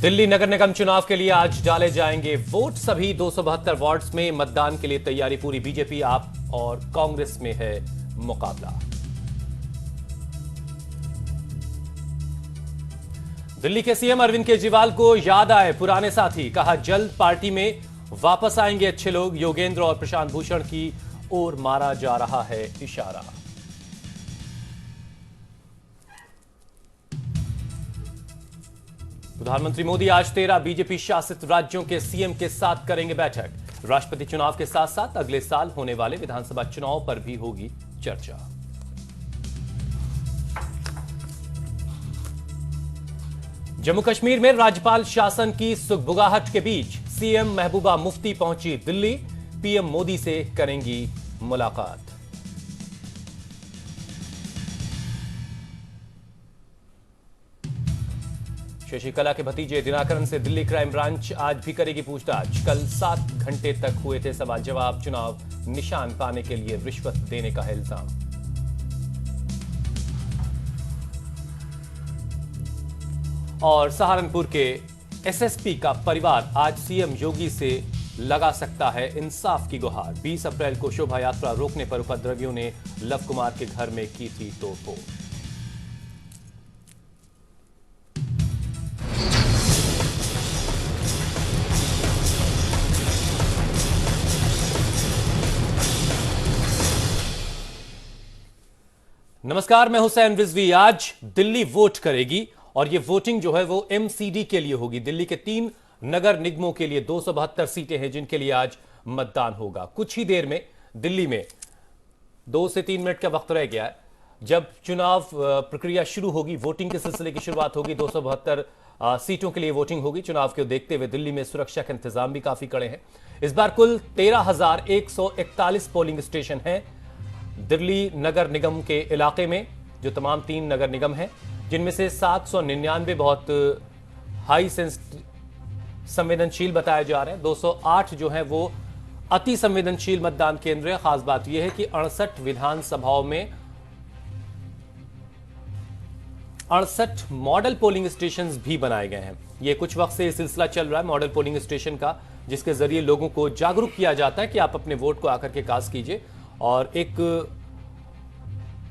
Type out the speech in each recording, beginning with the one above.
दिल्ली नगर निगम चुनाव के लिए आज डाले जाएंगे वोट। सभी 272 वार्ड्स में मतदान के लिए तैयारी पूरी। बीजेपी, आप और कांग्रेस में है मुकाबला। दिल्ली के सीएम अरविंद केजरीवाल को याद आए पुराने साथी। कहा जल्द पार्टी में वापस आएंगे अच्छे लोग। योगेंद्र और प्रशांत भूषण की ओर मारा जा रहा है इशारा। प्रधानमंत्री मोदी आज 13 बीजेपी शासित राज्यों के सीएम के साथ करेंगे बैठक। राष्ट्रपति चुनाव के साथ साथ अगले साल होने वाले विधानसभा चुनाव पर भी होगी चर्चा। जम्मू कश्मीर में राज्यपाल शासन की सुगबुगाहट के बीच सीएम महबूबा मुफ्ती पहुंची दिल्ली। पीएम मोदी से करेंगी मुलाकात। शशिकला के भतीजे दिनाकरन से दिल्ली क्राइम ब्रांच आज भी करेगी पूछताछ। कल 7 घंटे तक हुए थे सवाल जवाब। चुनाव निशान पाने के लिए रिश्वत देने का है इल्जाम। और सहारनपुर के एसएसपी का परिवार आज सीएम योगी से लगा सकता है इंसाफ की गुहार। 20 अप्रैल को शोभा यात्रा रोकने पर उपद्रवियों ने लव कुमार के घर में की थी तोड़फोड़। नमस्कार, मैं हुसैन रिजवी। आज दिल्ली वोट करेगी और ये वोटिंग जो है वो एमसीडी के लिए होगी। दिल्ली के 3 नगर निगमों के लिए 272 सीटें हैं जिनके लिए आज मतदान होगा। कुछ ही देर में दिल्ली में 2 से 3 मिनट का वक्त रह गया है जब चुनाव प्रक्रिया शुरू होगी। वोटिंग के सिलसिले की शुरुआत होगी। 272 सीटों के लिए वोटिंग होगी। चुनाव को देखते हुए दिल्ली में सुरक्षा के इंतजाम भी काफी कड़े हैं। इस बार कुल 13,141 पोलिंग स्टेशन हैं दिल्ली नगर निगम के इलाके में, जो तमाम 3 नगर निगम हैं, जिनमें से 799 बहुत हाई संवेदनशील बताए जा रहे हैं। 208 जो है वो अति संवेदनशील मतदान केंद्र है। खास बात यह है कि 68 विधानसभाओं में 68 मॉडल पोलिंग स्टेशन भी बनाए गए हैं। यह कुछ वक्त से सिलसिला चल रहा है मॉडल पोलिंग स्टेशन का, जिसके जरिए लोगों को जागरूक किया जाता है कि आप अपने वोट को आकर के कास्ट कीजिए और एक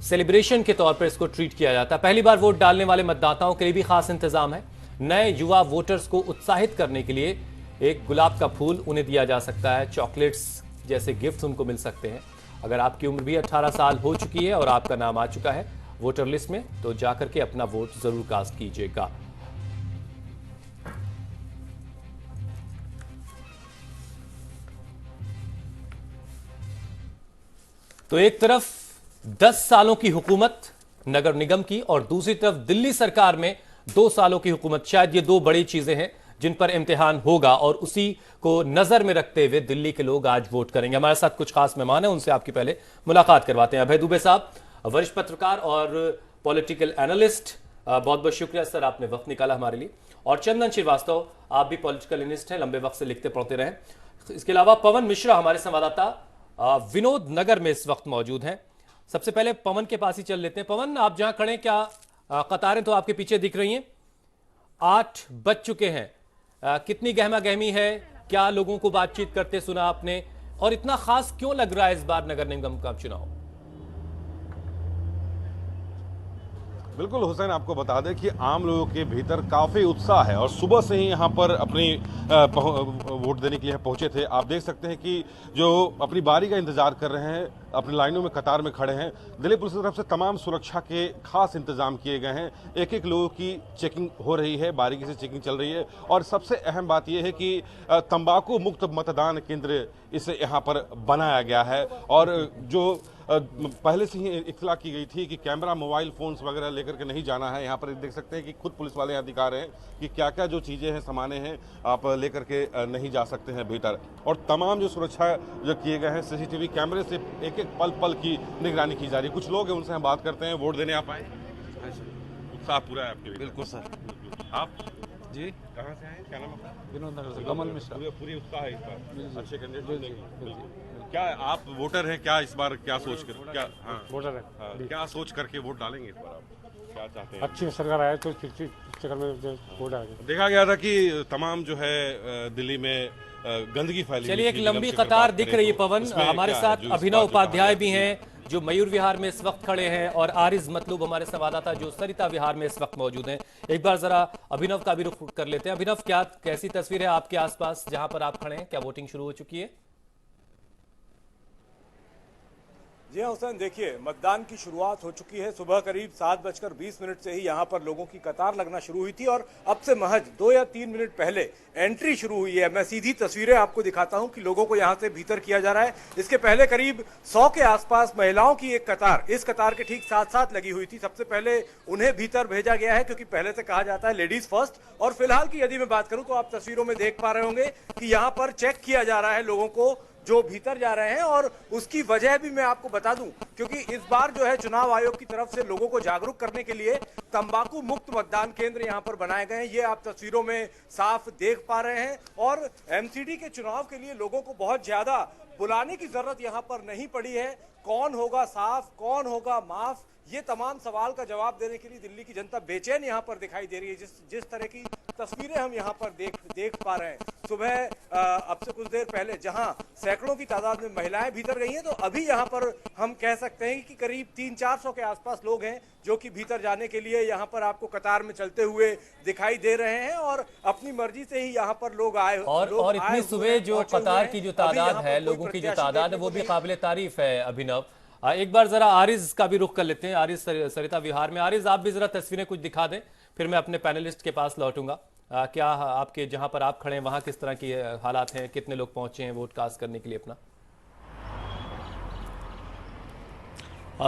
सेलिब्रेशन के तौर पर इसको ट्रीट किया जाता है। पहली बार वोट डालने वाले मतदाताओं के लिए भी खास इंतजाम है। नए युवा वोटर्स को उत्साहित करने के लिए एक गुलाब का फूल उन्हें दिया जा सकता है। चॉकलेट्स जैसे गिफ्ट उनको मिल सकते हैं। अगर आपकी उम्र भी 18 साल हो चुकी है और आपका नाम आ चुका है वोटर लिस्ट में, तो जाकर के अपना वोट जरूर कास्ट कीजिएगा। तो एक तरफ 10 सालों की हुकूमत नगर निगम की और दूसरी तरफ दिल्ली सरकार में 2 सालों की हुकूमत। शायद ये 2 बड़ी चीजें हैं जिन पर इम्तिहान होगा और उसी को नजर में रखते हुए दिल्ली के लोग आज वोट करेंगे। हमारे साथ कुछ खास मेहमान हैं, उनसे आपकी पहले मुलाकात करवाते हैं। अभय दुबे साहब, वरिष्ठ पत्रकार और पॉलिटिकल एनालिस्ट, बहुत बहुत शुक्रिया सर, आपने वक्त निकाला हमारे लिए। और चंदन श्रीवास्तव, आप भी पॉलिटिकल एनालिस्ट हैं, लंबे वक्त से लिखते पढ़ते रहे। इसके अलावा पवन मिश्रा हमारे संवाददाता विनोद नगर में इस वक्त मौजूद हैं। सबसे पहले पवन के पास ही चल लेते हैं। पवन, आप जहां खड़े, क्या कतारें तो आपके पीछे दिख रही हैं? 8 बज चुके हैं। कितनी गहमा गहमी है? क्या लोगों को बातचीत करते सुना आपने? और इतना खास क्यों लग रहा है इस बार नगर निगम का चुनाव? बिल्कुल हुसैन, आपको बता दें कि आम लोगों के भीतर काफ़ी उत्साह है और सुबह से ही यहाँ पर अपनी वोट देने के लिए पहुँचे थे। आप देख सकते हैं कि जो अपनी बारी का इंतजार कर रहे हैं, अपनी लाइनों में कतार में खड़े हैं। दिल्ली पुलिस की तरफ से तमाम सुरक्षा के खास इंतजाम किए गए हैं। एक एक लोगों की चेकिंग हो रही है, बारीकी से चेकिंग चल रही है। और सबसे अहम बात यह है कि तंबाकू मुक्त मतदान केंद्र इसे यहाँ पर बनाया गया है। और जो पहले से ही इत्तला की गई थी कि कैमरा, मोबाइल फोन्स वगैरह लेकर के नहीं जाना है। यहाँ पर देख सकते हैं कि खुद पुलिस वाले यहाँ दिखा रहे हैं कि क्या क्या जो चीज़ें हैं, सामाने हैं, आप लेकर के नहीं जा सकते हैं भीतर। और तमाम जो सुरक्षा जो किए गए हैं, सीसीटीवी कैमरे से एक एक पल पल की निगरानी की जा रही है। कुछ लोग हैं, उनसे हम बात करते हैं। वोट देने आप आए? उत्साह पूरा है आपके? बिल्कुल सर। आप जी कहाँ से आए? क्या नाम आपका? विनोद नगर से कमल मिश्रा। पूरी उत्साह है इस बार अच्छे कैंडिडेट। क्या आप वोटर हैं? क्या इस बार क्या सोच कर, क्या वोटर है, क्या सोच करके वोट डालेंगे इस बार? आप क्या चाहते हैं? अच्छी सरकार आए तो चक्कर में जो वोट आ गया। देखा गया था कि तमाम जो है दिल्ली में गंदगी फैली। चलिए, एक लंबी कतार दिख रही है पवन। हमारे साथ अभिनव उपाध्याय भी हैं जो मयूर विहार में इस वक्त खड़े हैं, और आरिज मतलूब हमारे संवाददाता जो सरिता विहार में इस वक्त मौजूद हैं। एक बार जरा अभिनव का भी रुख कर लेते हैं। अभिनव, क्या कैसी तस्वीर है आपके आसपास जहां पर आप खड़े हैं? क्या वोटिंग शुरू हो चुकी है? जी हाँ हुसैन, देखिए मतदान की शुरुआत हो चुकी है। सुबह करीब 7:20 से ही यहाँ पर लोगों की कतार लगना शुरू हुई थी, और अब से महज 2 या 3 मिनट पहले एंट्री शुरू हुई है। मैं सीधी तस्वीरें आपको दिखाता हूँ कि लोगों को यहाँ से भीतर किया जा रहा है। इसके पहले करीब 100 के आसपास महिलाओं की एक कतार इस कतार के ठीक साथ साथ लगी हुई थी। सबसे पहले उन्हें भीतर भेजा गया है, क्योंकि पहले से कहा जाता है लेडीज फर्स्ट। और फिलहाल की यदि मैं बात करूं तो आप तस्वीरों में देख पा रहे होंगे कि यहाँ पर चेक किया जा रहा है लोगों को जो भीतर जा रहे हैं। और उसकी वजह भी मैं आपको बता दूं, क्योंकि इस बार जो है चुनाव आयोग की तरफ से लोगों को जागरूक करने के लिए तंबाकू मुक्त मतदान केंद्र यहां पर बनाए गए हैं। ये आप तस्वीरों में साफ देख पा रहे हैं। और एमसीडी के चुनाव के लिए लोगों को बहुत ज्यादा बुलाने की जरूरत यहां पर नहीं पड़ी है। कौन होगा साफ, कौन होगा माफ, ये तमाम सवाल का जवाब देने के लिए दिल्ली की जनता बेचैन यहां पर दिखाई दे रही है। जिस तरह की तस्वीरें हम यहां पर देख पा रहे हैं। सुबह अब से कुछ देर पहले जहां सैकड़ों की तादाद में महिलाएं भीतर गई हैं, तो अभी यहां पर हम कह सकते हैं कि करीब 300-400 के आसपास लोग हैं जो कि भीतर जाने के लिए यहां पर आपको कतार में चलते हुए दिखाई दे रहे हैं। और अपनी मर्जी से ही यहां पर लोग आए और इतनी सुबह जो कतार की जो तादाद है, लोगों की जो तादाद है, वो भी काबिले तारीफ है। अभिनव, एक बार जरा आरिज का भी रुख कर लेते हैं। आरिज सरिता विहार में। आरिज, आप भी जरा तस्वीरें कुछ दिखा दें, फिर मैं अपने पैनलिस्ट के पास लौटूंगा। क्या आपके जहां पर आप खड़े हैं वहां किस तरह की हालात हैं? कितने लोग पहुंचे हैं वोट कास्ट करने के लिए अपना?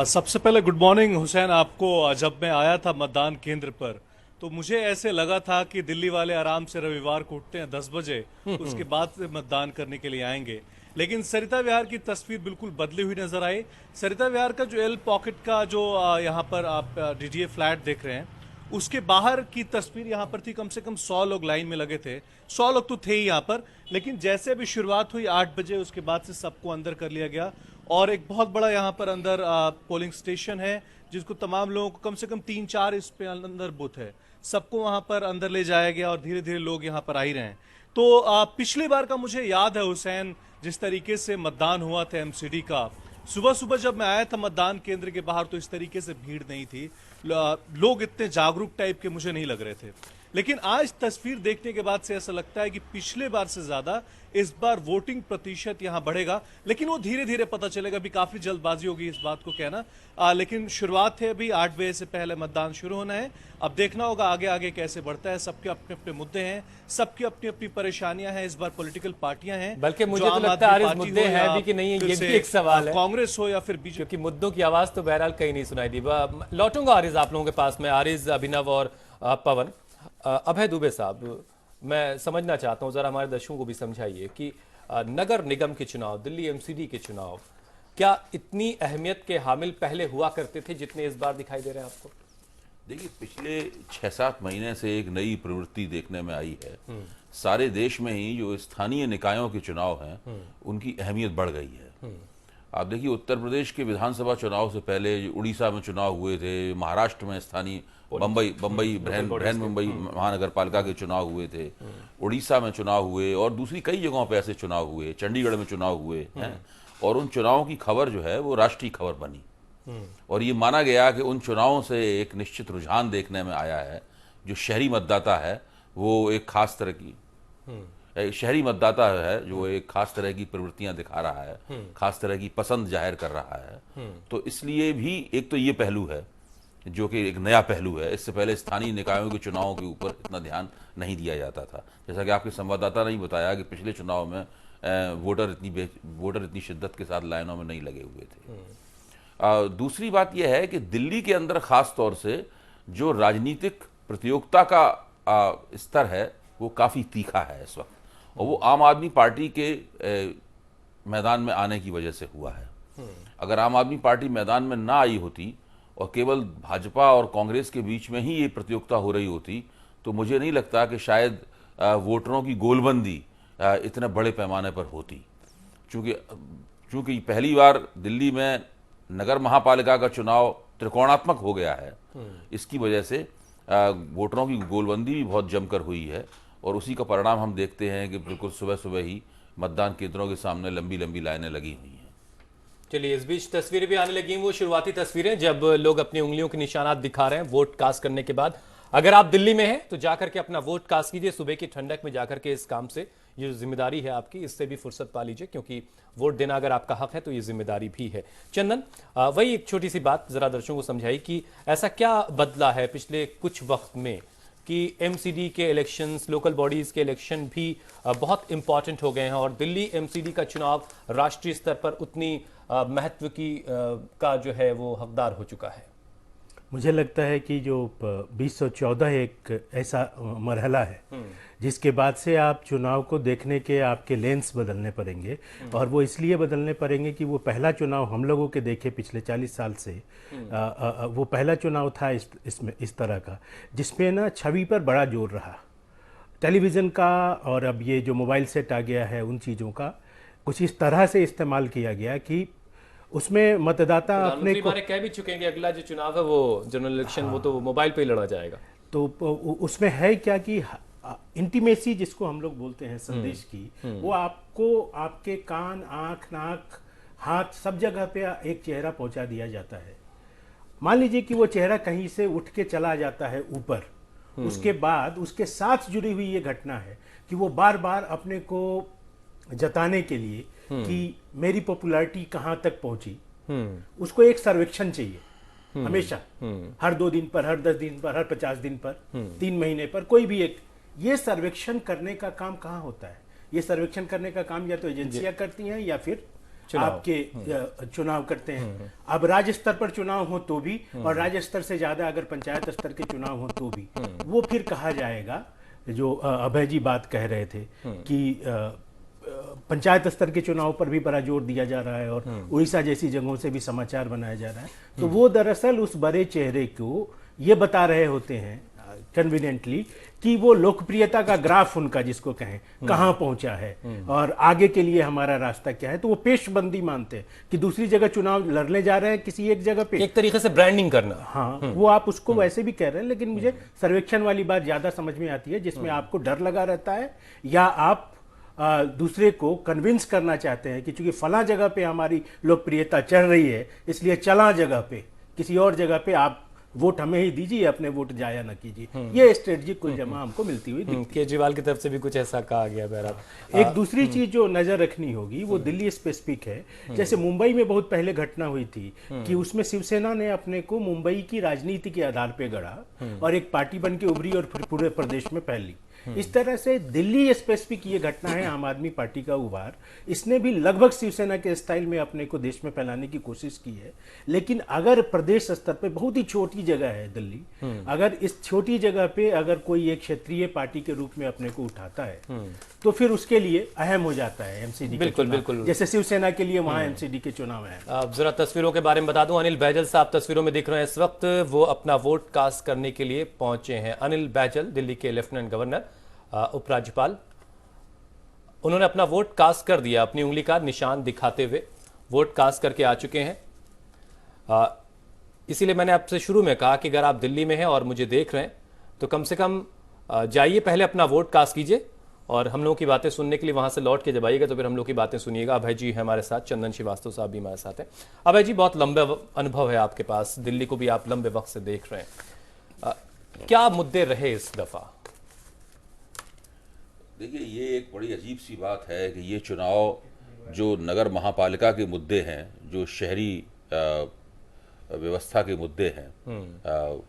सबसे पहले गुड मॉर्निंग हुसैन आपको। जब मैं आया था मतदान केंद्र पर तो मुझे ऐसे लगा था कि दिल्ली वाले आराम से रविवार को उठते हैं 10 बजे, उसके बाद मतदान करने के लिए आएंगे। लेकिन सरिता विहार की तस्वीर बिल्कुल बदली हुई नजर आई। सरिता विहार का जो एल पॉकेट का जो यहाँ पर आप डीडीए फ्लैट देख रहे हैं, उसके बाहर की तस्वीर यहाँ पर थी। कम से कम 100 लोग लाइन में लगे थे। 100 लोग तो थे ही यहाँ पर, लेकिन जैसे अभी शुरुआत हुई 8 बजे, उसके बाद से सबको अंदर कर लिया गया। और एक बहुत बड़ा यहाँ पर अंदर पोलिंग स्टेशन है, जिसको तमाम लोगों को कम से कम 3-4 इस पे अंदर बूथ है, सबको वहां पर अंदर ले जाया गया। और धीरे धीरे लोग यहाँ पर आ ही रहे हैं। तो पिछली बार का मुझे याद है हुसैन, जिस तरीके से मतदान हुआ था एमसीडी का, सुबह सुबह जब मैं आया था मतदान केंद्र के बाहर तो इस तरीके से भीड़ नहीं थी। लोग इतने जागरूक टाइप के मुझे नहीं लग रहे थे। लेकिन आज तस्वीर देखने के बाद से ऐसा लगता है कि पिछले बार से ज्यादा इस बार वोटिंग प्रतिशत यहां बढ़ेगा। लेकिन वो धीरे धीरे पता चलेगा। अभी काफी जल्दबाजी होगी इस बात को कहना। लेकिन शुरुआत है, अभी 8 बजे से पहले मतदान शुरू होना है। अब देखना होगा आगे आगे कैसे बढ़ता है। सबके अपने अपने मुद्दे हैं, सबकी अपनी अपनी परेशानियां हैं। इस बार पॉलिटिकल पार्टियां हैं, बल्कि मुझे तो लगता है आरिज मुद्दे हैं भी कि नहीं है, ये भी एक सवाल है। कांग्रेस हो या फिर बीजेपी, क्योंकि मुद्दों की आवाज तो बहरहाल कहीं नहीं सुनाई दी। लौटूंगा आरिज आप लोगों के पास में। आरिज, अभिनव और पवन। अभय दुबे साहब, मैं समझना चाहता हूं, जरा हमारे दर्शकों को भी समझाइए कि नगर निगम के चुनाव, दिल्ली एमसीडी के चुनाव, क्या इतनी अहमियत के हामिल पहले हुआ करते थे जितने इस बार दिखाई दे रहे हैं आपको? देखिए, पिछले 6-7 महीने से एक नई प्रवृत्ति देखने में आई है। सारे देश में ही जो स्थानीय निकायों के चुनाव हैं, उनकी अहमियत बढ़ गई है। आप देखिए, उत्तर प्रदेश के विधानसभा चुनाव से पहले उड़ीसा में चुनाव हुए थे, महाराष्ट्र में स्थानीय बम्बई बृहन मुंबई महानगर पालिका के चुनाव हुए थे, उड़ीसा में चुनाव हुए, और दूसरी कई जगहों पर ऐसे चुनाव हुए, चंडीगढ़ में चुनाव हुए हैं। और उन चुनावों की खबर जो है वो राष्ट्रीय खबर बनी। और ये माना गया कि उन चुनावों से एक निश्चित रुझान देखने में आया है। जो शहरी मतदाता है वो एक खास तरह की शहरी मतदाता है जो एक खास तरह की प्रवृत्तियां दिखा रहा है, खास तरह की पसंद जाहिर कर रहा है। तो इसलिए भी एक तो ये पहलू है जो कि एक नया पहलू है। इससे पहले स्थानीय निकायों के चुनावों के ऊपर इतना ध्यान नहीं दिया जाता था। जैसा कि आपके संवाददाता ने ही बताया कि पिछले चुनाव में वोटर इतनी शिद्दत के साथ लाइनों में नहीं लगे हुए थे। दूसरी बात यह है कि दिल्ली के अंदर खास तौर से जो राजनीतिक प्रतियोगिता का स्तर है वो काफ़ी तीखा है इस वक्त, और वो आम आदमी पार्टी के मैदान में आने की वजह से हुआ है। अगर आम आदमी पार्टी मैदान में ना आई होती और केवल भाजपा और कांग्रेस के बीच में ही ये प्रतियोगिता हो रही होती, तो मुझे नहीं लगता कि शायद वोटरों की गोलबंदी इतने बड़े पैमाने पर होती। चूंकि पहली बार दिल्ली में नगर महापालिका का चुनाव त्रिकोणात्मक हो गया है, इसकी वजह से वोटरों की गोलबंदी भी बहुत जमकर हुई है और उसी का परिणाम हम देखते हैं कि बिल्कुल सुबह सुबह ही मतदान केंद्रों के सामने लंबी लंबी लाइनें लगी हुई हैं। चलिए, इस बीच तस्वीरें भी आने लगी हैं, वो शुरुआती तस्वीरें जब लोग अपनी उंगलियों के निशानात दिखा रहे हैं वोट कास्ट करने के बाद। अगर आप दिल्ली में हैं तो जाकर के अपना वोट कास्ट कीजिए, सुबह की ठंडक में जाकर के इस काम से, ये जो जिम्मेदारी है आपकी, इससे भी फुर्सत पा लीजिए, क्योंकि वोट देना अगर आपका हक है तो ये जिम्मेदारी भी है। चंदन, वही एक छोटी सी बात जरा दर्शकों को समझाई कि ऐसा क्या बदला है पिछले कुछ वक्त में कि एमसीडी के इलेक्शंस, लोकल बॉडीज के इलेक्शन भी बहुत इंपॉर्टेंट हो गए हैं और दिल्ली एमसीडी का चुनाव राष्ट्रीय स्तर पर उतनी महत्व की का जो है वो हकदार हो चुका है। मुझे लगता है कि जो 2014 एक ऐसा मरहला है जिसके बाद से आप चुनाव को देखने के आपके लेंस बदलने पड़ेंगे, और वो इसलिए बदलने पड़ेंगे कि वो पहला चुनाव हम लोगों के देखे पिछले 40 साल से वो पहला चुनाव था इसमें इस तरह का जिसमें ना छवि पर बड़ा जोर रहा टेलीविज़न का, और अब ये जो मोबाइल सेट आ गया है उन चीज़ों का कुछ इस तरह से इस्तेमाल किया गया कि उसमें मतदाता अपने को कह भी चुके हैं कि अगला जो चुनाव है वो जनरल इलेक्शन वो तो मोबाइल पे ही लड़ा जाएगा। तो उसमें है क्या कि इंटीमेसी जिसको हम लोग बोलते हैं संदेश की, वो आपको आपके कान, आंख, नाक, हाथ सब जगह पे एक चेहरा पहुंचा दिया जाता है। मान लीजिए कि वो चेहरा कहीं से उठ के चला जाता है ऊपर, उसके बाद उसके साथ जुड़ी हुई ये घटना है कि वो बार बार अपने को जताने के लिए कि मेरी पॉपुलैरिटी कहाँ तक पहुंची, उसको एक सर्वेक्षण चाहिए हमेशा, हर 2 दिन पर, हर 10 दिन पर, हर 50 दिन पर, 3 महीने पर, कोई भी एक। ये सर्वेक्षण करने का काम कहाँ होता है? ये सर्वेक्षण करने का काम या तो एजेंसियां करती हैं या फिर आपके चुनाव करते हैं। अब राज्य स्तर पर चुनाव हो तो भी, और राज्य स्तर से ज्यादा अगर पंचायत स्तर के चुनाव हो तो भी, वो फिर कहा जाएगा, जो अभय जी बात कह रहे थे कि पंचायत स्तर के चुनाव पर भी बड़ा जोर दिया जा रहा है और उड़ीसा जैसी जगहों से भी समाचार बनाया जा रहा है, तो वो दरअसल उस बड़े चेहरे को ये बता रहे होते हैं कन्वीनियंटली कि वो लोकप्रियता का ग्राफ उनका जिसको कहें कहाँ पहुंचा है और आगे के लिए हमारा रास्ता क्या है। तो वो पेशबंदी मानते हैं कि दूसरी जगह चुनाव लड़ने जा रहे हैं किसी एक जगह पे, एक तरीके से ब्रांडिंग करना। हाँ, वो आप उसको वैसे भी कह रहे हैं, लेकिन मुझे सर्वेक्षण वाली बात ज्यादा समझ में आती है जिसमें आपको डर लगा रहता है या आप दूसरे को कन्विंस करना चाहते हैं कि चूंकि फला जगह पे हमारी लोकप्रियता चढ़ रही है इसलिए चला जगह पे किसी और जगह पे आप वोट हमें ही दीजिए, अपने वोट जाया ना कीजिए। ये स्ट्रेटजी कुल जमा हमको मिलती हुई दिखती है। केजरीवाल की तरफ से भी कुछ ऐसा कहा गया। बहरहाल एक दूसरी चीज जो नजर रखनी होगी वो दिल्ली स्पेसिफिक है। जैसे मुंबई में बहुत पहले घटना हुई थी कि उसमें शिवसेना ने अपने को मुंबई की राजनीति के आधार पे गढ़ा और एक पार्टी बन के उभरी और फिर पूरे प्रदेश में फैली। इस तरह से दिल्ली स्पेसिफिक ये घटना है आम आदमी पार्टी का उभार। इसने भी लगभग शिवसेना के स्टाइल में अपने को देश में फैलाने की कोशिश की है। लेकिन अगर प्रदेश स्तर पे बहुत ही छोटी जगह है दिल्ली, अगर इस छोटी जगह पे अगर कोई एक क्षेत्रीय पार्टी के रूप में अपने को उठाता है तो फिर उसके लिए अहम हो जाता है एमसीडी। बिल्कुल बिल्कुल, जैसे शिवसेना के लिए वहां एमसीडी के चुनाव है। अब जरा तस्वीरों के बारे में बता दूं, अनिल बैजल साहब तस्वीरों में दिख रहे हैं इस वक्त, वो अपना वोट कास्ट करने के लिए पहुंचे हैं। अनिल बैजल दिल्ली के लेफ्टिनेंट गवर्नर, उपराज्यपाल, उन्होंने अपना वोट कास्ट कर दिया, अपनी उंगली का निशान दिखाते हुए वोट कास्ट करके आ चुके हैं। इसीलिए मैंने आपसे शुरू में कहा कि अगर आप दिल्ली में हैं और मुझे देख रहे हैं तो कम से कम जाइए, पहले अपना वोट कास्ट कीजिए और हम लोगों की बातें सुनने के लिए वहां से लौट के जब आइएगा तो फिर हम लोग की बातें सुनिएगा। अभय जी हमारे साथ, चंदन श्रीवास्तव साहब भी हमारे साथ हैं। अभय जी, बहुत लंबा अनुभव है आपके पास, दिल्ली को भी आप लंबे वक्त से देख रहे हैं, क्या मुद्दे रहे इस दफा? देखिए, ये एक बड़ी अजीब सी बात है कि ये चुनाव जो नगर महापालिका के मुद्दे हैं, जो शहरी व्यवस्था के मुद्दे हैं,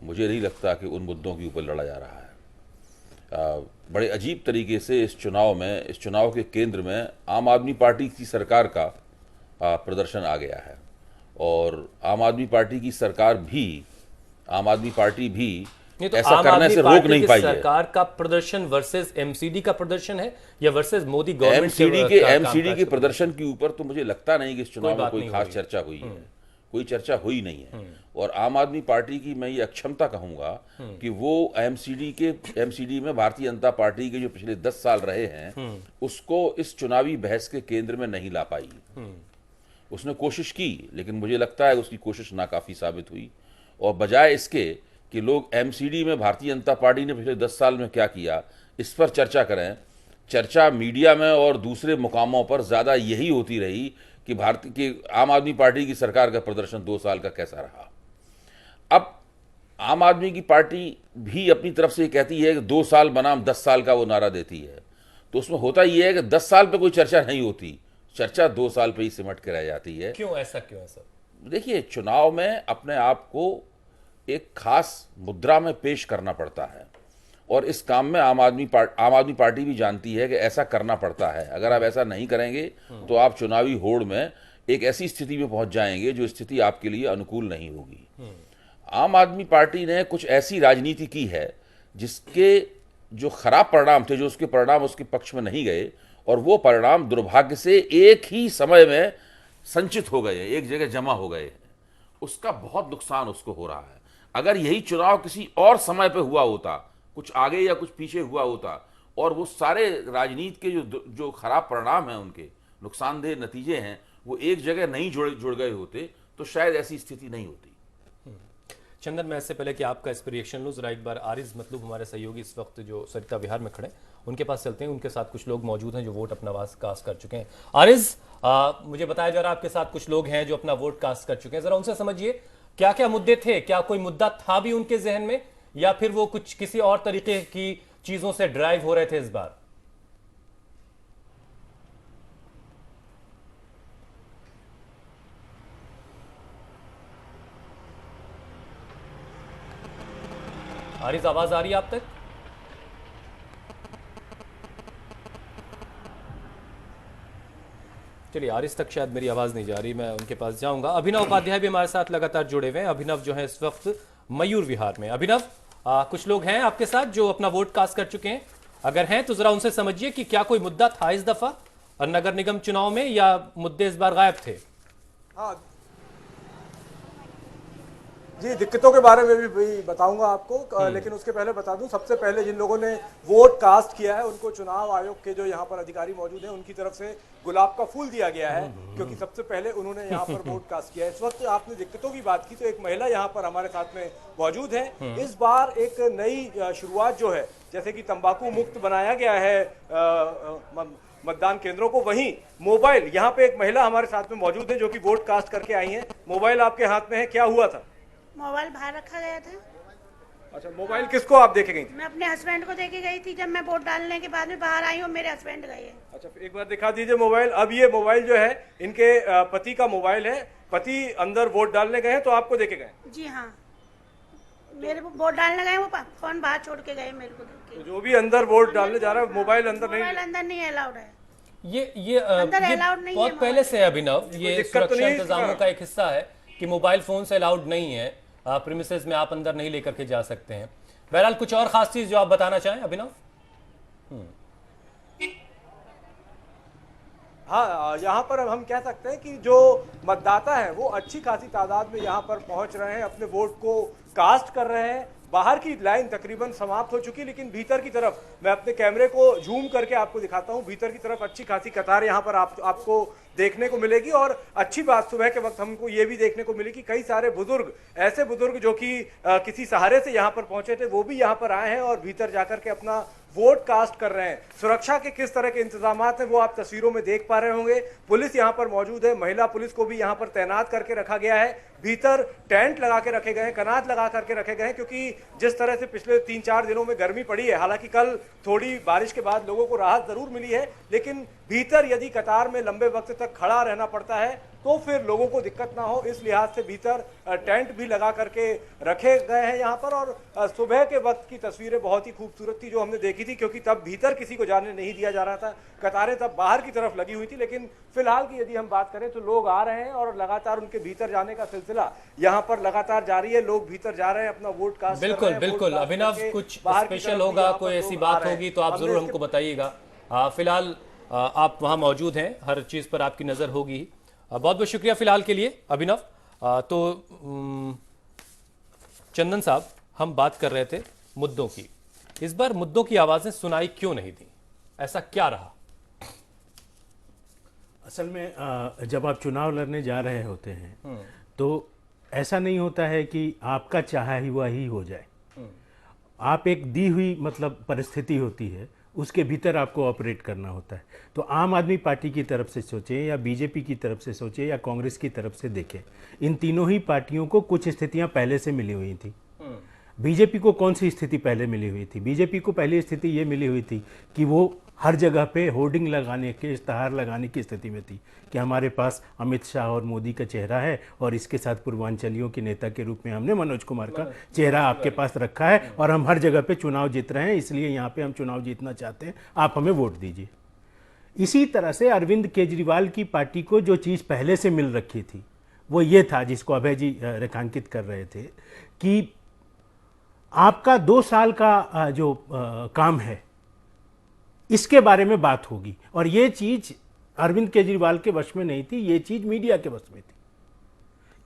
मुझे नहीं लगता कि उन मुद्दों के ऊपर लड़ा जा रहा है। बड़े अजीब तरीके से इस चुनाव के केंद्र में आम आदमी पार्टी की सरकार का प्रदर्शन आ गया है और आम आदमी पार्टी की पार्टी भी तो ऐसा करने से रोक नहीं पाई है। सरकार का प्रदर्शन वर्सेस एमसीडी का प्रदर्शन है या वर्सेस मोदी गवर्नमेंट? एमसीडी के प्रदर्शन के ऊपर तो मुझे लगता नहीं कि इस चुनाव में कोई खास चर्चा हुई है, कोई चर्चा हुई नहीं है। और आम आदमी पार्टी की मैं ये अक्षमता कहूंगा कि वो एमसीडी में भारतीय जनता पार्टी के जो पिछले 10 साल रहे हैं उसको इस चुनावी बहस के केंद्र में नहीं ला पाई। उसने कोशिश की लेकिन मुझे लगता है उसकी कोशिश नाकाफी साबित हुई और बजाय इसके कि लोग एमसीडी में भारतीय जनता पार्टी ने पिछले 10 साल में क्या किया इस पर चर्चा करें। चर्चा मीडिया में और दूसरे मुकामों पर ज़्यादा यही होती रही कि भारतीय की आम आदमी पार्टी की सरकार का प्रदर्शन 2 साल का कैसा रहा। अब आम आदमी की पार्टी भी अपनी तरफ से कहती है कि 2 साल बनाम 10 साल का वो नारा देती है, तो उसमें होता ये है कि 10 साल पे कोई चर्चा नहीं होती, चर्चा 2 साल पे ही सिमट के रह जाती है। क्यों ऐसा, क्यों ऐसा? देखिए, चुनाव में अपने आप को एक खास मुद्रा में पेश करना पड़ता है और इस काम में आम आदमी पार्टी भी जानती है कि ऐसा करना पड़ता है। अगर आप ऐसा नहीं करेंगे तो आप चुनावी होड़ में एक ऐसी स्थिति में पहुंच जाएंगे जो स्थिति आपके लिए अनुकूल नहीं होगी। आम आदमी पार्टी ने कुछ ऐसी राजनीति की है जिसके जो खराब परिणाम थे, जो उसके परिणाम उसके पक्ष में नहीं गए, और वो परिणाम दुर्भाग्य से एक ही समय में संचित हो गए, एक जगह जमा हो गए, उसका बहुत नुकसान उसको हो रहा है। अगर यही चुनाव किसी और समय पे हुआ होता, कुछ आगे या कुछ पीछे हुआ होता, और वो सारे राजनीति के जो खराब परिणाम हैं, उनके नुकसानदेह नतीजे हैं, वो एक जगह नहीं जुड़ गए होते, तो शायद ऐसी स्थिति नहीं होती। चंदन, मैं इससे पहले कि आपका इस पर रिएक्शन लूँ, जरा एक बार आरिज मतलूब हमारे सहयोगी इस वक्त जो सरिता विहार में खड़े, उनके पास चलते हैं। उनके साथ कुछ लोग मौजूद हैं जो वोट अपना कास्ट कर चुके हैं। आरिज, मुझे बताया जा रहा है आपके साथ कुछ लोग हैं जो अपना वोट कास्ट कर चुके हैं, जरा उनसे समझिए क्या क्या मुद्दे थे, क्या कोई मुद्दा था भी उनके जहन में, या फिर वो कुछ किसी और तरीके की चीजों से ड्राइव हो रहे थे इस बार? आरिज, आवाज आ रही है आप तक? चलिए, आरिज तक शायद मेरी आवाज नहीं जा रही, मैं उनके पास जाऊंगा। अभिनव उपाध्याय भी हमारे साथ लगातार जुड़े हुए हैं। अभिनव जो है इस वक्त मयूर विहार में। अभिनव, कुछ लोग हैं आपके साथ जो अपना वोट कास्ट कर चुके हैं, अगर हैं तो जरा उनसे समझिए कि क्या कोई मुद्दा था इस दफा नगर निगम चुनाव में, या मुद्दे इस बार गायब थे? हाँ जी, दिक्कतों के बारे में भी बताऊंगा आपको, लेकिन उसके पहले बता दूं, सबसे पहले जिन लोगों ने वोट कास्ट किया है उनको चुनाव आयोग के जो यहाँ पर अधिकारी मौजूद हैं उनकी तरफ से गुलाब का फूल दिया गया है, क्योंकि सबसे पहले उन्होंने यहाँ पर वोट कास्ट किया है। इस वक्त आपने दिक्कतों की बात की तो एक महिला यहाँ पर हमारे साथ में मौजूद है। इस बार एक नई शुरुआत जो है, जैसे कि तंबाकू मुक्त बनाया गया है मतदान केंद्रों को, वहीं मोबाइल, यहाँ पे एक महिला हमारे साथ में मौजूद है जो कि वोट कास्ट करके आई हैं। मोबाइल आपके हाथ में है, क्या हुआ था? मोबाइल बाहर रखा गया था। अच्छा, मोबाइल किसको आप देके गई थी? मैं अपने हस्बैंड को देके गई थी। जब मैं वोट डालने के बाद में बाहर आई हूँ, मेरे हस्बैंड गए हैं। अच्छा, एक बार दिखा दीजिए मोबाइल। अब ये मोबाइल जो है इनके पति का मोबाइल है। पति अंदर वोट डालने गए हैं तो आपको देके गए? जी हाँ, मेरे को वोट डालने गए, वो फोन बाहर छोड़ के गए मेरे को देख के। तो जो भी अंदर वोट डालने जा रहा है मोबाइल अंदर नहीं अलाउड है। ये अंदर अलाउड नहीं है। बहुत पहले से है अभिनव, ये सुरक्षा इंतजामों का एक हिस्सा है कि मोबाइल फोन से अलाउड नहीं है, प्रीमिसेस में आप अंदर नहीं लेकर के जा सकते हैं। बहरहाल, कुछ और खास चीज जो आप बताना चाहें अभिनव? हाँ, यहाँ पर अब हम कह सकते हैं कि जो मतदाता है वो अच्छी खासी तादाद में यहाँ पर पहुंच रहे हैं, अपने वोट को कास्ट कर रहे हैं। बाहर की लाइन तकरीबन समाप्त हो चुकी, लेकिन भीतर की तरफ मैं अपने कैमरे को जूम करके आपको दिखाता हूँ। भीतर की तरफ अच्छी खासी कतार यहाँ पर आपको देखने को मिलेगी। और अच्छी बात, सुबह के वक्त हमको ये भी देखने को मिली कि कई सारे बुजुर्ग, ऐसे बुजुर्ग जो कि किसी सहारे से यहाँ पर पहुंचे थे, वो भी यहाँ पर आए हैं और भीतर जाकर के अपना वोट कास्ट कर रहे हैं। सुरक्षा के किस तरह के इंतजाम हैं वो आप तस्वीरों में देख पा रहे होंगे। पुलिस यहाँ पर मौजूद है, महिला पुलिस को भी यहाँ पर तैनात करके रखा गया है। भीतर टेंट लगा के रखे गए हैं, कनात लगा करके रखे गए हैं, क्योंकि जिस तरह से पिछले 3-4 दिनों में गर्मी पड़ी है, हालांकि कल थोड़ी बारिश के बाद लोगों को राहत जरूर मिली है, लेकिन भीतर यदि कतार में लंबे वक्त तक खड़ा रहना पड़ता है तो फिर लोगों को दिक्कत ना हो, इस लिहाज से भीतर टेंट भी लगा करके रखे गए हैं यहाँ पर। और सुबह के वक्त की तस्वीरें बहुत ही खूबसूरत थी जो हमने देखी थी, क्योंकि तब भीतर किसी को जाने नहीं दिया जा रहा था, कतारें तब बाहर की तरफ लगी हुई थी। लेकिन फिलहाल की यदि हम बात करें तो लोग आ रहे हैं और लगातार उनके भीतर जाने का सिलसिला यहाँ पर लगातार जारी है। लोग भीतर जा रहे हैं, अपना वोट कास्ट कर रहे हैं। बिल्कुल बिल्कुल अभिनव, कुछ स्पेशल होगा, कोई ऐसी बात होगी तो आप जरूर हमको बताइएगा। फिलहाल आप वहां मौजूद हैं, हर चीज पर आपकी नजर होगी। बहुत बहुत शुक्रिया फिलहाल के लिए अभिनव। तो चंदन साहब, हम बात कर रहे थे मुद्दों की। इस बार मुद्दों की आवाजें सुनाई क्यों नहीं दी, ऐसा क्या रहा? असल में जब आप चुनाव लड़ने जा रहे होते हैं तो ऐसा नहीं होता है कि आपका चाहा ही हुआ ही हो जाए। आप एक दी हुई मतलब परिस्थिति होती है, उसके भीतर आपको ऑपरेट करना होता है। तो आम आदमी पार्टी की तरफ से सोचें या बीजेपी की तरफ से सोचें या कांग्रेस की तरफ से देखें, इन तीनों ही पार्टियों को कुछ स्थितियां पहले से मिली हुई थी। बीजेपी को कौन सी स्थिति पहले मिली हुई थी? बीजेपी को पहली स्थिति ये मिली हुई थी कि वो हर जगह पे होर्डिंग लगाने के, इश्तहार लगाने की स्थिति में थी कि हमारे पास अमित शाह और मोदी का चेहरा है और इसके साथ पूर्वांचलियों के नेता के रूप में हमने मनोज कुमार का चेहरा आपके पास रखा है और हम हर जगह पे चुनाव जीत रहे हैं, इसलिए यहाँ पे हम चुनाव जीतना चाहते हैं, आप हमें वोट दीजिए। इसी तरह से अरविंद केजरीवाल की पार्टी को जो चीज़ पहले से मिल रखी थी वो ये था, जिसको अभय जी रेखांकित कर रहे थे, कि आपका 2 साल का जो काम है इसके बारे में बात होगी। और ये चीज अरविंद केजरीवाल के वश में नहीं थी, ये चीज मीडिया के वश में थी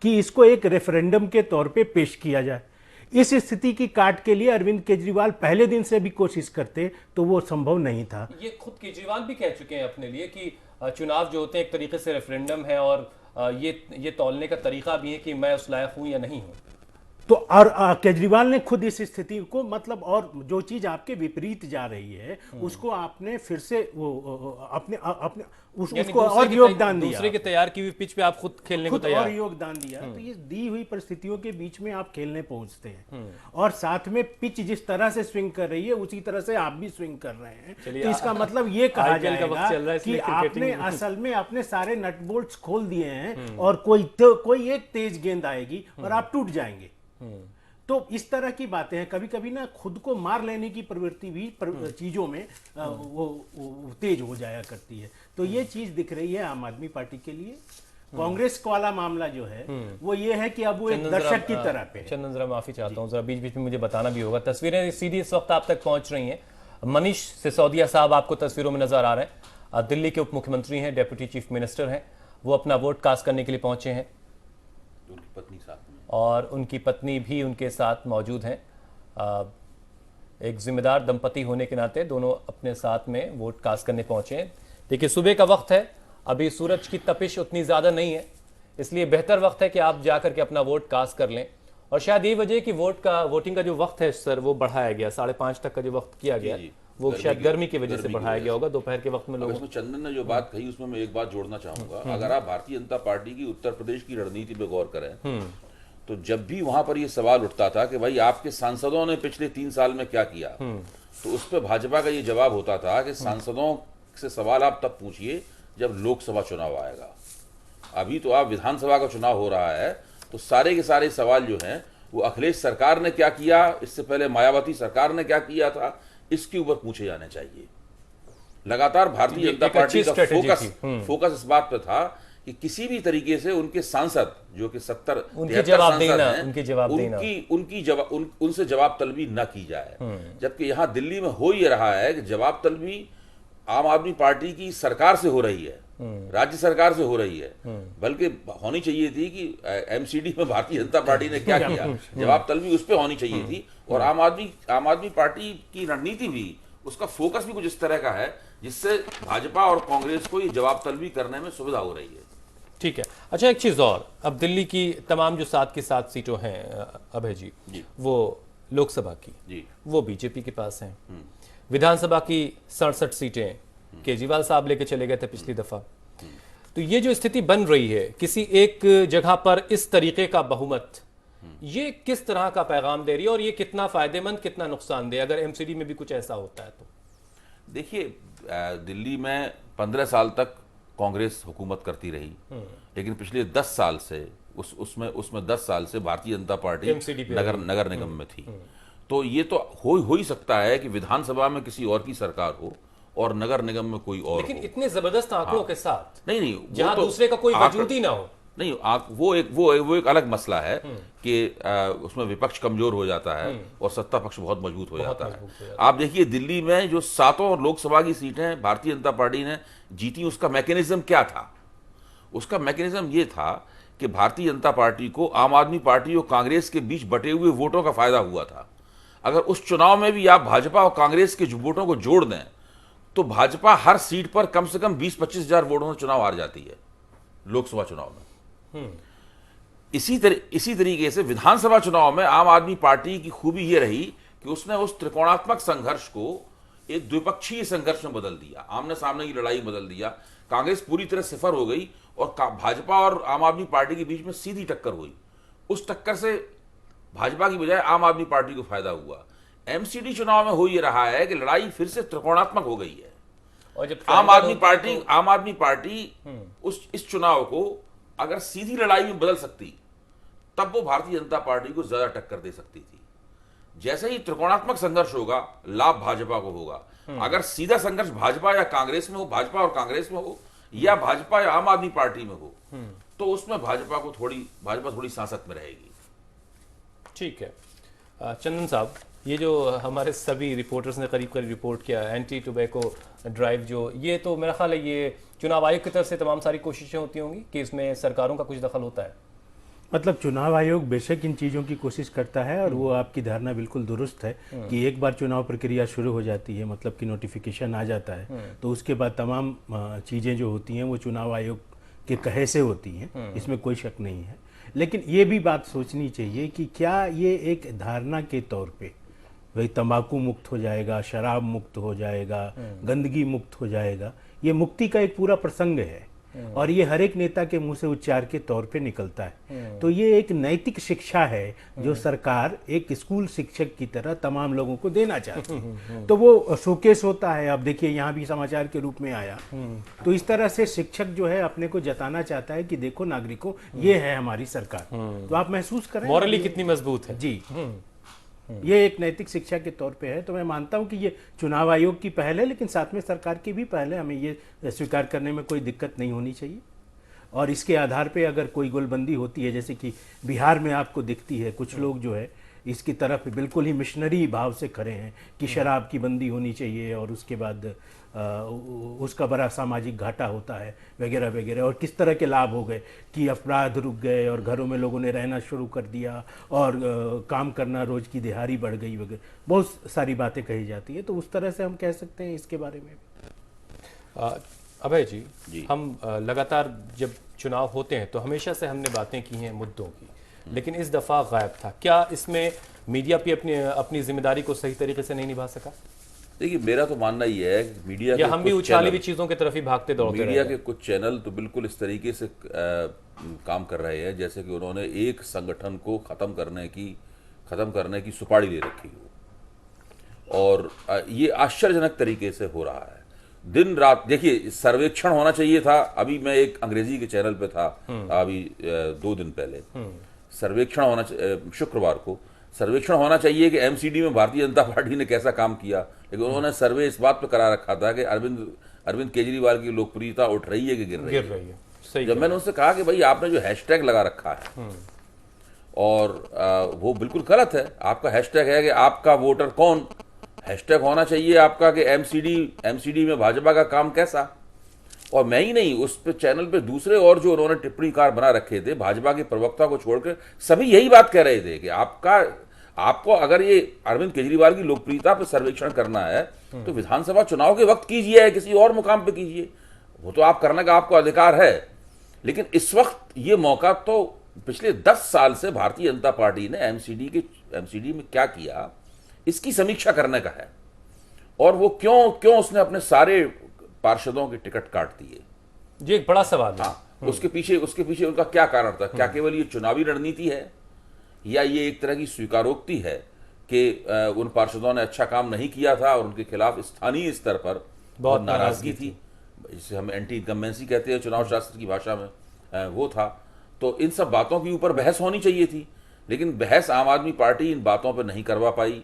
कि इसको एक रेफरेंडम के तौर पे पेश किया जाए। इस स्थिति की काट के लिए अरविंद केजरीवाल पहले दिन से भी कोशिश करते तो वो संभव नहीं था। ये खुद केजरीवाल भी कह चुके हैं अपने लिए कि चुनाव जो होते हैं एक तरीके से रेफरेंडम है और ये तौलने का तरीका भी है कि मैं उस लायक हूं या नहीं हूं। तो और केजरीवाल ने खुद इस स्थिति को मतलब, और जो चीज आपके विपरीत जा रही है उसको आपने फिर से वो अपने उसको और योगदान दिया, दूसरे के तैयार की हुई पिच पे आप खुद खेलने को तैयार और योगदान दिया। तो ये दी हुई परिस्थितियों के बीच में आप खेलने पहुंचते हैं और साथ में पिच जिस तरह से स्विंग कर रही है उसी तरह से आप भी स्विंग कर रहे हैं। तो इसका मतलब ये कहा जाएगा कि आपने असल में अपने सारे नट बोल्ट्स खोल दिए हैं और कोई एक तेज गेंद आएगी और आप टूट जाएंगे। तो इस तरह की बातें हैं। कभी कभी ना खुद को मार लेने की प्रवृत्ति भी चीजों में वो तेज हो जाया करती है। तो ये चीज दिख रही है आम आदमी पार्टी के लिए। कांग्रेस वाला मामला जो है वो ये है कि अब वो एक दर्शक की तरह पे। चंदन, जरा माफी चाहता हूँ, जरा बीच बीच में मुझे बताना भी होगा। तस्वीरें सीधी इस वक्त आप तक पहुंच रही हैं। मनीष सिसोदिया साहब आपको तस्वीरों में नजर आ रहे हैं। दिल्ली के उप मुख्यमंत्री हैं, डेप्यूटी चीफ मिनिस्टर हैं। वो अपना वोट कास्ट करने के लिए पहुंचे हैं। उनकी पत्नी साथ में और उनकी पत्नी भी उनके साथ मौजूद हैं। एक जिम्मेदार दंपति होने के नाते दोनों अपने साथ में वोट कास्ट करने पहुंचे हैं। देखिए, सुबह का वक्त है, अभी सूरज की तपिश उतनी ज़्यादा नहीं है, इसलिए बेहतर वक्त है कि आप जाकर के अपना वोट कास्ट कर लें। और शायद यही वजह कि वोटिंग का जो वक्त है सर वो बढ़ाया गया, 5:30 तक का जो वक्त किया गया वो शायद गर्मी की वजह से बढ़ाया गया होगा। दोपहर के वक्त में लोग इसमें चंदन ने जो बात कही उसमें मैं एक बात जोड़ना चाहूंगा। अगर आप भारतीय जनता पार्टी की उत्तर प्रदेश की रणनीति पे गौर करें तो जब भी वहां पर यह सवाल उठता था कि भाई आपके सांसदों ने पिछले 3 साल में क्या किया, तो उस पर भाजपा का ये जवाब होता था कि सांसदों से सवाल आप तब पूछिए जब लोकसभा चुनाव आएगा। अभी तो आप विधानसभा का चुनाव हो रहा है, तो सारे के सारे सवाल जो हैं वो अखिलेश सरकार ने क्या किया, इससे पहले मायावती सरकार ने क्या किया था, इसके ऊपर पूछे जाने चाहिए। लगातार भारतीय जनता पार्टी का फोकस इस बात पर था कि किसी भी तरीके से उनके सांसद जो कि 70 उनके जवाब देना, उनसे जवाब तलबी न की जाए। जबकि यहां दिल्ली में हो ये रहा है कि जवाब तलबी आम आदमी पार्टी की सरकार से हो रही है, राज्य सरकार से हो रही है। बल्कि होनी चाहिए थी कि एमसीडी में भारतीय जनता पार्टी ने क्या किया, जवाब तलबी उस पर होनी चाहिए थी। और आम आदमी पार्टी की रणनीति भी, उसका फोकस भी कुछ इस तरह का है जिससे भाजपा और कांग्रेस को ये जवाब तलबी करने में सुविधा हो रही है। ठीक है। अच्छा, एक चीज और, अब दिल्ली की तमाम जो 7 की 7 सीटों हैं अभय जी, वो लोकसभा की वो बीजेपी के पास हैं। विधानसभा की 67 सीटें केजरीवाल साहब लेके चले गए थे पिछली दफा। तो ये जो स्थिति बन रही है, किसी एक जगह पर इस तरीके का बहुमत, ये किस तरह का पैगाम दे रही है और ये कितना फायदेमंद कितना नुकसानदेह अगर एमसीडी में भी कुछ ऐसा होता है तो? देखिए, दिल्ली में 15 साल तक कांग्रेस हुकूमत करती रही, लेकिन पिछले 10 साल से उसमें 10 साल से भारतीय जनता पार्टी नगर निगम में थी। तो ये तो हो ही सकता है कि विधानसभा में किसी और की सरकार हो और नगर निगम में कोई और, लेकिन इतने जबरदस्त आंकड़ों के साथ नहीं जहां दूसरे का कोई वजूद ही ना हो। नहीं, वो एक अलग मसला है कि उसमें विपक्ष कमजोर हो जाता है और सत्ता पक्ष बहुत मजबूत हो जाता है। आप देखिए, दिल्ली में जो 7 लोकसभा की सीटें भारतीय जनता पार्टी ने जीती, उसका मैकेनिज्म क्या था? उसका मैकेनिज्म ये था कि भारतीय जनता पार्टी को आम आदमी पार्टी और कांग्रेस के बीच बटे हुए वोटों का फायदा हुआ था। अगर उस चुनाव में भी आप भाजपा और कांग्रेस के वोटों को जोड़ दें तो भाजपा हर सीट पर कम से कम 20-25 हजार वोटों से चुनाव हार जाती है लोकसभा चुनाव में। इसी तरीके से विधानसभा चुनाव में आम आदमी पार्टी की खूबी यह रही कि उसने उस त्रिकोणात्मक संघर्ष को एक द्विपक्षीय संघर्ष में बदल दिया, आमने सामने की लड़ाई में बदल दिया। कांग्रेस पूरी तरह सिफर हो गई और भाजपा और आम आदमी पार्टी के बीच में सीधी टक्कर हुई। उस टक्कर से भाजपा की बजाय आम आदमी पार्टी को फायदा हुआ। एमसीडी चुनाव में हो ये रहा है कि लड़ाई फिर से त्रिकोणात्मक हो गई है और जब आम आदमी पार्टी इस चुनाव को अगर सीधी लड़ाई में बदल सकती तब वो भारतीय जनता पार्टी को ज्यादा टक्कर दे सकती थी। जैसे ही त्रिकोणात्मक संघर्ष होगा लाभ भाजपा को होगा। अगर सीधा संघर्ष भाजपा या कांग्रेस में हो, भाजपा और कांग्रेस में हो, या भाजपा या आम आदमी पार्टी में हो, तो उसमें भाजपा थोड़ी सांसत में रहेगी। ठीक है चंदन साहब, ये जो हमारे सभी रिपोर्टर्स ने करीब करीब रिपोर्ट किया एंटी टोबैको ड्राइव, जो ये तो मेरा ख्याल है ये चुनाव आयोग की तरफ से तमाम सारी कोशिशें होती होंगी कि इसमें सरकारों का कुछ दखल होता है। मतलब चुनाव आयोग बेशक इन चीज़ों की कोशिश करता है और वो आपकी धारणा बिल्कुल दुरुस्त है कि एक बार चुनाव प्रक्रिया शुरू हो जाती है, मतलब कि नोटिफिकेशन आ जाता है, तो उसके बाद तमाम चीज़ें जो होती हैं वो चुनाव आयोग के कहे से होती हैं, इसमें कोई शक नहीं है। लेकिन ये भी बात सोचनी चाहिए कि क्या ये एक धारणा के तौर पे भाई तंबाकू मुक्त हो जाएगा, शराब मुक्त हो जाएगा, गंदगी मुक्त हो जाएगा, ये मुक्ति का एक पूरा प्रसंग है और ये हर एक नेता के मुंह से उच्चार के तौर पे निकलता है। तो ये एक नैतिक शिक्षा है जो सरकार एक स्कूल शिक्षक की तरह तमाम लोगों को देना चाहती है। तो वो शोकेस होता है, अब देखिए यहाँ भी समाचार के रूप में आया। तो इस तरह से शिक्षक जो है अपने को जताना चाहता है कि देखो नागरिकों, ये है हमारी सरकार, तो आप महसूस करें मॉरली कितनी मजबूत है। जी, ये एक नैतिक शिक्षा के तौर पे है। तो मैं मानता हूं कि ये चुनाव आयोग की पहल है, लेकिन साथ में सरकार की भी पहल है। हमें ये स्वीकार करने में कोई दिक्कत नहीं होनी चाहिए। और इसके आधार पे अगर कोई गोलबंदी होती है, जैसे कि बिहार में आपको दिखती है, कुछ लोग जो है इसकी तरफ बिल्कुल ही मिशनरी भाव से खड़े हैं कि शराब की बंदी होनी चाहिए और उसके बाद उसका बड़ा सामाजिक घाटा होता है वगैरह वगैरह, और किस तरह के लाभ हो गए कि अपराध रुक गए और घरों में लोगों ने रहना शुरू कर दिया और काम करना, रोज की दिहाड़ी बढ़ गई वगैरह, बहुत सारी बातें कही जाती है। तो उस तरह से हम कह सकते हैं इसके बारे में। अभय जी, हम लगातार जब चुनाव होते हैं तो हमेशा से हमने बातें की हैं मुद्दों की, लेकिन इस दफ़ा गायब था। क्या इसमें मीडिया भी अपनी जिम्मेदारी को सही तरीके से नहीं निभा सका? देखिए, मेरा तो मानना ये है कि मीडिया या हम भी उछाली हुई चीज़ों की तरफ ही भागते दौड़ते मीडिया के कुछ चैनल तो बिल्कुल इस तरीके से काम कर रहे हैं जैसे कि उन्होंने एक संगठन को खत्म करने की सुपारी ले रखी हो, और ये आश्चर्यजनक तरीके से हो रहा है। दिन रात देखिए, सर्वेक्षण होना चाहिए था। अभी मैं एक अंग्रेजी के चैनल पे था अभी 2 दिन पहले, सर्वेक्षण होना, शुक्रवार को सर्वेक्षण होना चाहिए कि एमसीडी में भारतीय जनता पार्टी ने कैसा काम किया, लेकिन उन्होंने सर्वे इस बात पर करा रखा था कि अरविंद केजरीवाल की लोकप्रियता उठ रही है कि गिर रही है। सही। जब मैंने उनसे कहा कि भाई आपने जो हैशटैग लगा रखा है और वो बिल्कुल गलत है। आपका हैशटैग है कि आपका वोटर कौन, हैशटैग होना चाहिए आपका कि एमसीडी में भाजपा का काम कैसा। और मैं ही नहीं, उस पे चैनल पे दूसरे और जो उन्होंने टिप्पणीकार बना रखे थे भाजपा के प्रवक्ता को छोड़कर, सभी यही बात कह रहे थे कि आपको अगर ये अरविंद केजरीवाल की लोकप्रियता पर सर्वेक्षण करना है तो विधानसभा चुनाव के वक्त कीजिए या किसी और मुकाम पे कीजिए, वो तो आप करने का आपको अधिकार है। लेकिन इस वक्त ये मौका तो पिछले 10 साल से भारतीय जनता पार्टी ने एमसीडी में क्या किया इसकी समीक्षा करने का है, और वो क्यों उसने अपने सारे पार्षदों के टिकट काट दिए। ये एक बड़ा सवाल है। उसके पीछे उनका क्या कारण था? क्या केवल ये चुनावी रणनीति है या ये एक तरह की स्वीकारोक्ति है कि उन पार्षदों ने अच्छा काम नहीं किया था और उनके खिलाफ स्थानीय स्तर पर बहुत नाराजगी थी, जिसे हम एंटी इनकम्बेंसी कहते हैं चुनाव शास्त्र की भाषा में, वो था। तो इन सब बातों के ऊपर बहस होनी चाहिए थी, लेकिन बहस आम आदमी पार्टी इन बातों पर नहीं करवा पाई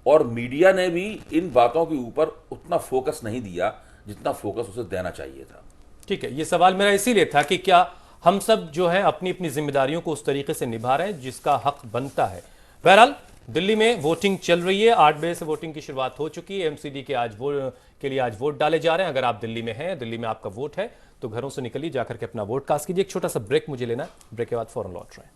और मीडिया ने भी इन बातों के ऊपर उतना फोकस नहीं दिया जितना फोकस उसे देना चाहिए था। ठीक है, ये सवाल मेरा इसीलिए था कि क्या हम सब जो है अपनी अपनी जिम्मेदारियों को उस तरीके से निभा रहे हैं जिसका हक बनता है। बहरहाल दिल्ली में वोटिंग चल रही है, 8 बजे से वोटिंग की शुरुआत हो चुकी है। एमसीडी के लिए आज वोट डाले जा रहे हैं। अगर आप दिल्ली में हैं, दिल्ली में आपका वोट है, तो घरों से निकलिए, जाकर के अपना वोट कास्ट कीजिए। एक छोटा सा ब्रेक मुझे लेना है, ब्रेक के बाद फौरन लौट रहे हैं।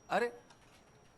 अरे